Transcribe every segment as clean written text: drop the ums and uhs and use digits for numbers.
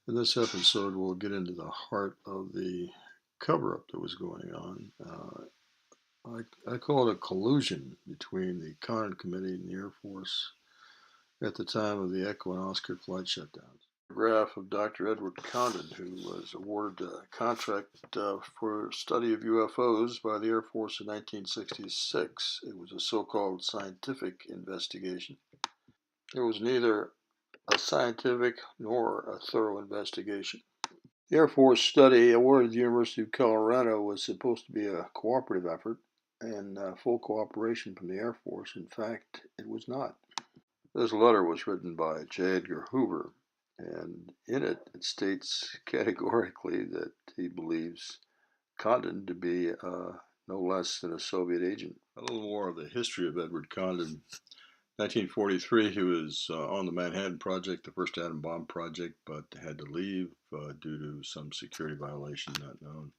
In this episode, we'll get into the heart of the cover-up that was going on. I call it a collusion between the Condon Committee and the Air Force at the time of the Echo and Oscar flight shutdowns. A photograph of Dr. Edward Condon, who was awarded a contract for study of UFOs by the Air Force in 1966. It was a so-called scientific investigation. It was neither a scientific nor a thorough investigation. The Air Force study awarded the University of Colorado was supposed to be a cooperative effort and full cooperation from the Air Force. In fact, it was not. This letter was written by J. Edgar Hoover, and in it states categorically that he believes Condon to be no less than a Soviet agent. A little more of the history of Edward Condon. 1943, he was on the Manhattan Project, the first atom bomb project, but had to leave due to some security violation not known.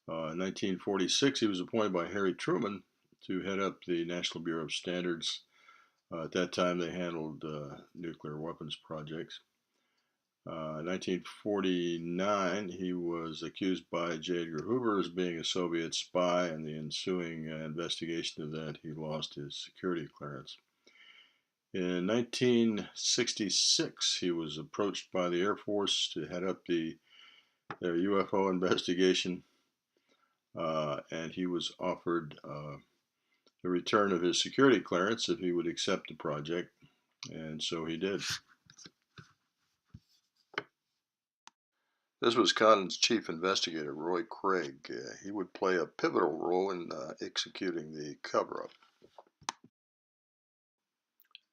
In 1946, he was appointed by Harry Truman to head up the National Bureau of Standards. At that time, they handled nuclear weapons projects. In 1949, he was accused by J. Edgar Hoover as being a Soviet spy. In the ensuing investigation of that, he lost his security clearance. In 1966, he was approached by the Air Force to head up their UFO investigation, and he was offered the return of his security clearance if he would accept the project, and so he did. This was Condon's chief investigator, Roy Craig. He would play a pivotal role in executing the cover-up.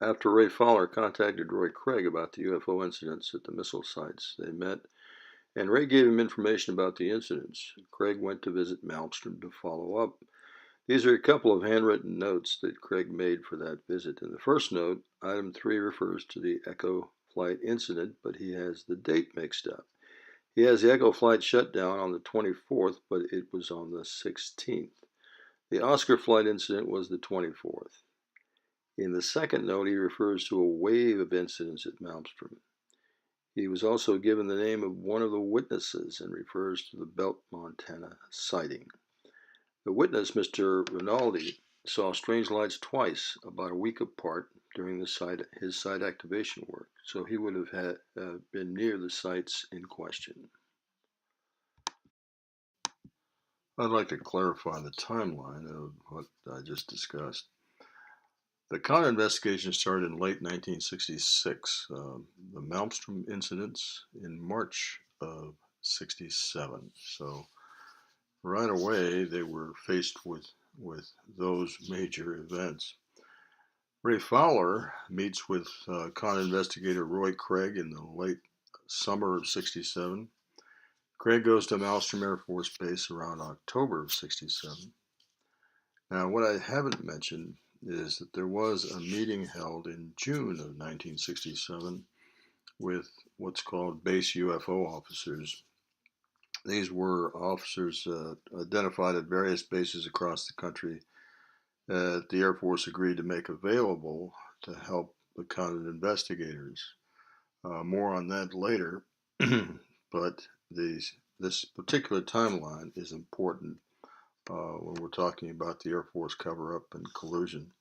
After Ray Fowler contacted Roy Craig about the UFO incidents at the missile sites, they met, and Ray gave him information about the incidents. Craig went to visit Malmstrom to follow up. These are a couple of handwritten notes that Craig made for that visit. In the first note, item 3 refers to the Echo flight incident, but he has the date mixed up. He has the Echo flight shut down on the 24th, but it was on the 16th. The Oscar flight incident was the 24th. In the second note, he refers to a wave of incidents at Malmstrom. He was also given the name of one of the witnesses and refers to the Belt, Montana sighting. The witness, Mr. Rinaldi, saw strange lights twice, about a week apart, during his site activation work, so he would have been near the sites in question. I'd like to clarify the timeline of what I just discussed. The Condon investigation started in late 1966. The Malmstrom incidents in March of 67. So right away they were faced with those major events. Ray Fowler meets with Condon investigator Roy Craig in the late summer of 67. Craig goes to Malmstrom Air Force Base around October of 67. Now, what I haven't mentioned is that there was a meeting held in June of 1967 with what's called base UFO officers. These were officers identified at various bases across the country that the Air Force agreed to make available to help the Condon investigators. More on that later, but this particular timeline is important when we're talking about the Air Force cover-up and collusion.